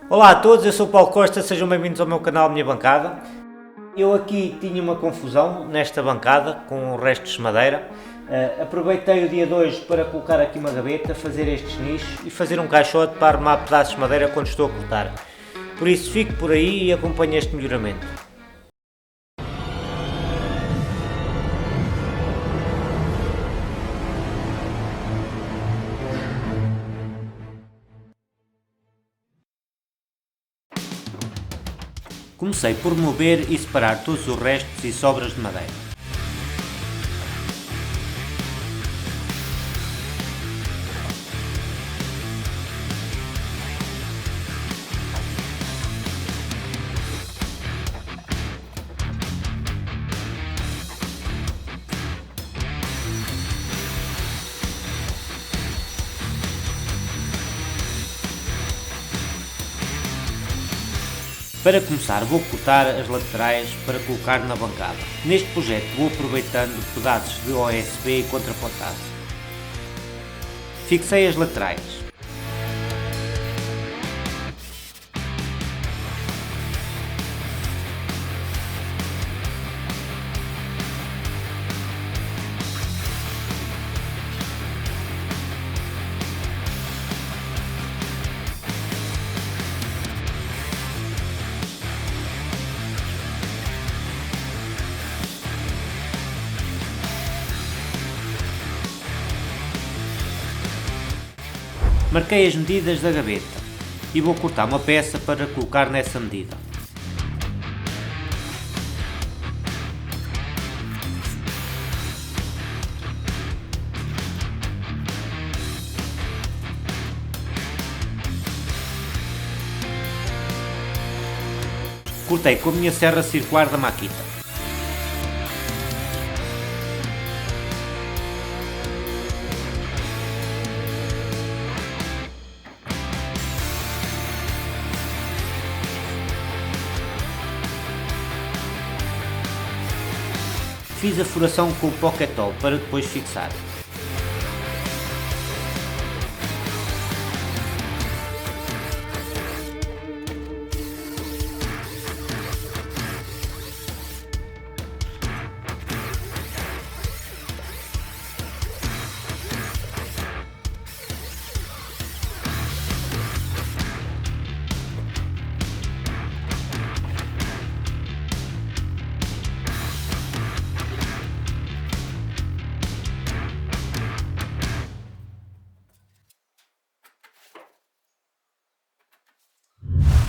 Olá a todos, eu sou o Paulo Costa, sejam bem-vindos ao meu canal Minha Bancada. Eu aqui tinha uma confusão nesta bancada com restos de madeira. Aproveitei o dia de hoje para colocar aqui uma gaveta, fazer estes nichos e fazer um caixote para armar pedaços de madeira quando estou a cortar. Por isso fique por aí e acompanhe este melhoramento. Comecei por remover e separar todos os restos e sobras de madeira. Para começar vou cortar as laterais para colocar na bancada. Neste projeto vou aproveitando pedaços de OSB e contraplacado. Fixei as laterais. Marquei as medidas da gaveta e vou cortar uma peça para colocar nessa medida. Cortei com a minha serra circular da Makita. Fiz a furação com o Pokétol para depois fixar.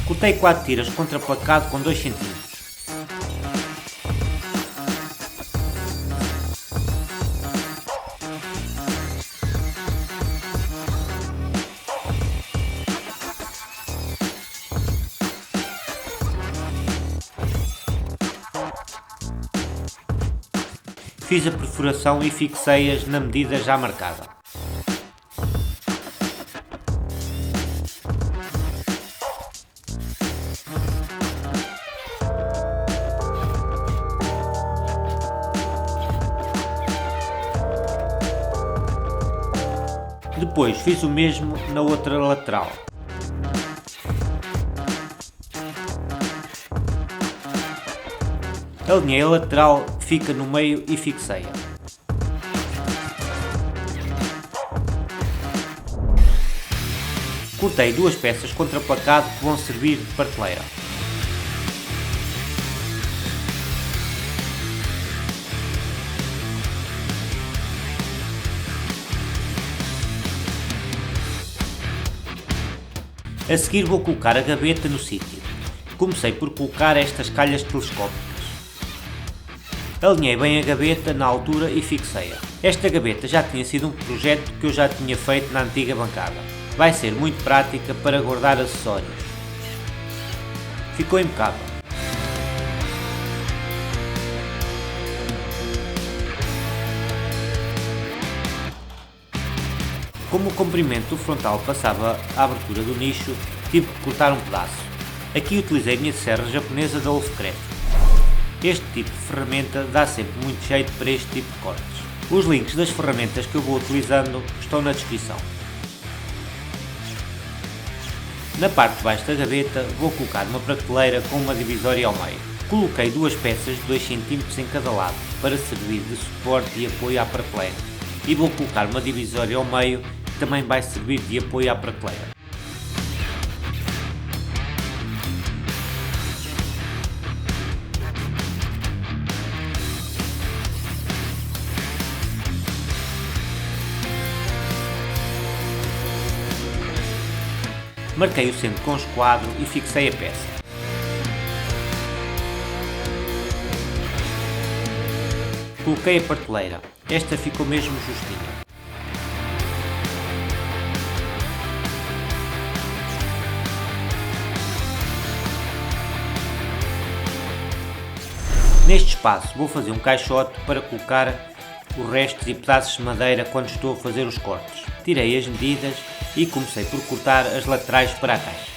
Cortei 4 tiras contraplacado com 2 cm. Fiz a perfuração e fixei-as na medida já marcada. Depois fiz o mesmo na outra lateral. Alinhei a lateral que fica no meio e fixei-a. Cortei 2 peças contraplacado que vão servir de prateleira. A seguir vou colocar a gaveta no sítio. Comecei por colocar estas calhas telescópicas. Alinhei bem a gaveta na altura e fixei-a. Esta gaveta já tinha sido um projeto que eu já tinha feito na antiga bancada. Vai ser muito prática para guardar acessórios. Ficou impecável. Como o comprimento do frontal passava à abertura do nicho, tive que cortar um pedaço. Aqui utilizei a minha serra japonesa da Wolfcraft. Este tipo de ferramenta dá sempre muito jeito para este tipo de cortes. Os links das ferramentas que eu vou utilizando estão na descrição. Na parte de baixo da gaveta vou colocar uma prateleira com uma divisória ao meio. Coloquei duas peças de 2 cm em cada lado para servir de suporte e apoio à prateleira e vou colocar uma divisória ao meio que também vai servir de apoio à prateleira. Marquei o centro com esquadro e fixei a peça. Coloquei a prateleira, esta ficou mesmo justinha. Neste espaço vou fazer um caixote para colocar os restos e pedaços de madeira quando estou a fazer os cortes. Tirei as medidas e comecei por cortar as laterais para a caixa.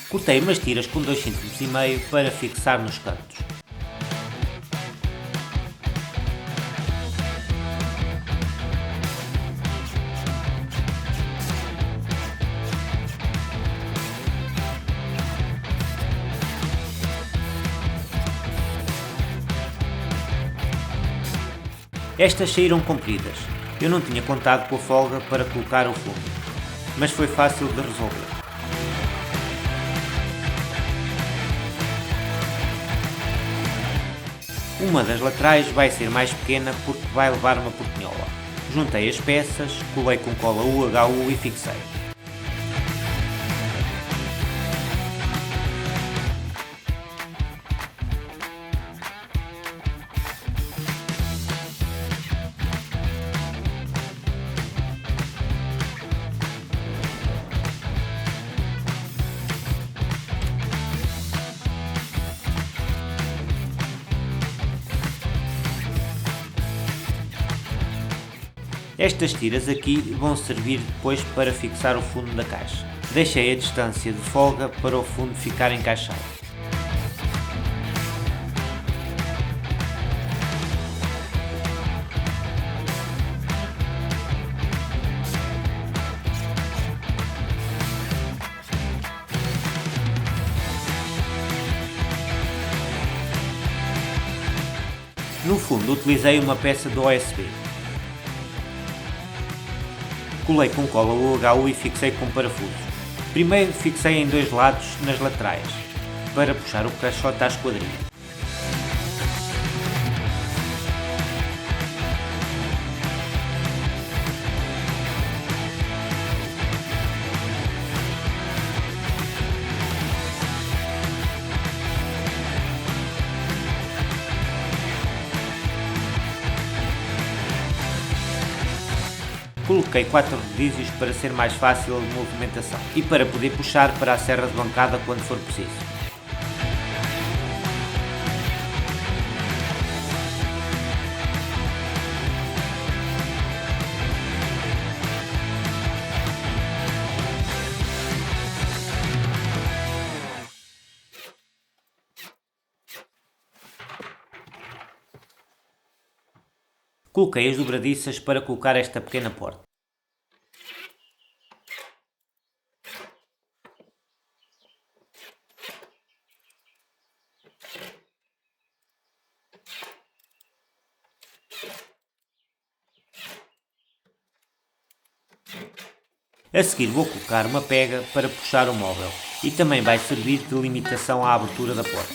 Cortei umas tiras com 2,5 cm para fixar nos cantos. Estas saíram compridas. Eu não tinha contado com a folga para colocar o fundo, mas foi fácil de resolver. Uma das laterais vai ser mais pequena porque vai levar uma portinhola. Juntei as peças, colei com cola UHU e fixei. Estas tiras aqui vão servir depois para fixar o fundo da caixa. Deixei a distância de folga para o fundo ficar encaixado. No fundo utilizei uma peça do OSB. Colei com cola UHU e fixei com parafusos. Primeiro fixei em 2 lados nas laterais, para puxar o caixote à esquadrilha. Coloquei 4 rodízios para ser mais fácil a movimentação e para poder puxar para a serra de bancada quando for preciso. Coloquei as dobradiças para colocar esta pequena porta. A seguir vou colocar uma pega para puxar o móvel e também vai servir de limitação à abertura da porta.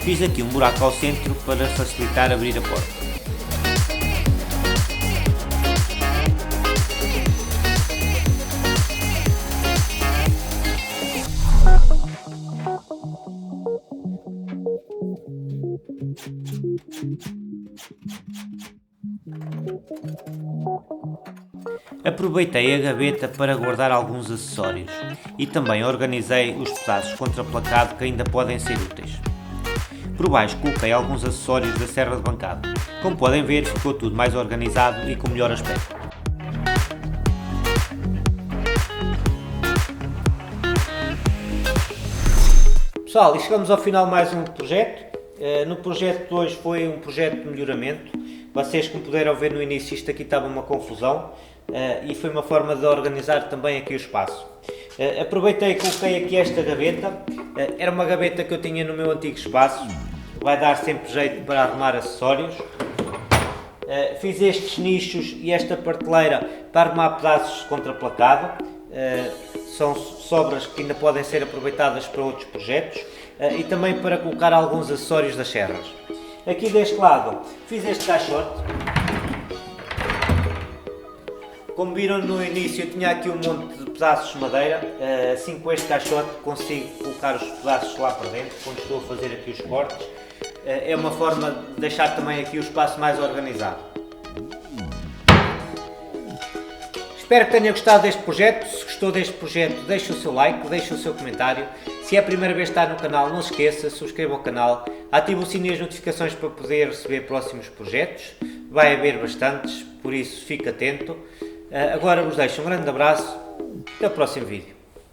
Fiz aqui um buraco ao centro para facilitar abrir a porta. Aproveitei a gaveta para guardar alguns acessórios e também organizei os pedaços contraplacado que ainda podem ser úteis. Por baixo coloquei alguns acessórios da serra de bancada. Como podem ver, ficou tudo mais organizado e com melhor aspecto. Pessoal, e chegamos ao final de mais um projeto. No projeto de hoje foi um projeto de melhoramento. Vocês, como puderam ver no início, isto aqui estava uma confusão e foi uma forma de organizar também aqui o espaço. Aproveitei e coloquei aqui esta gaveta. Era uma gaveta que eu tinha no meu antigo espaço. Vai dar sempre jeito para arrumar acessórios. Fiz estes nichos e esta prateleira para arrumar pedaços de contraplacado. São sobras que ainda podem ser aproveitadas para outros projetos e também para colocar alguns acessórios das serras. Aqui deste lado fiz este caixote. Como viram no início, eu tinha aqui um monte de pedaços de madeira. Assim, com este caixote consigo colocar os pedaços lá para dentro quando estou a fazer aqui os cortes. É uma forma de deixar também aqui o espaço mais organizado. Espero que tenha gostado deste projeto. Se gostou deste projeto, deixe o seu like, deixe o seu comentário. Se é a primeira vez que está no canal, não se esqueça, subscreva o canal, ative o sininho e as notificações para poder receber próximos projetos. Vai haver bastantes, por isso fique atento. Agora vos deixo um grande abraço, até o próximo vídeo.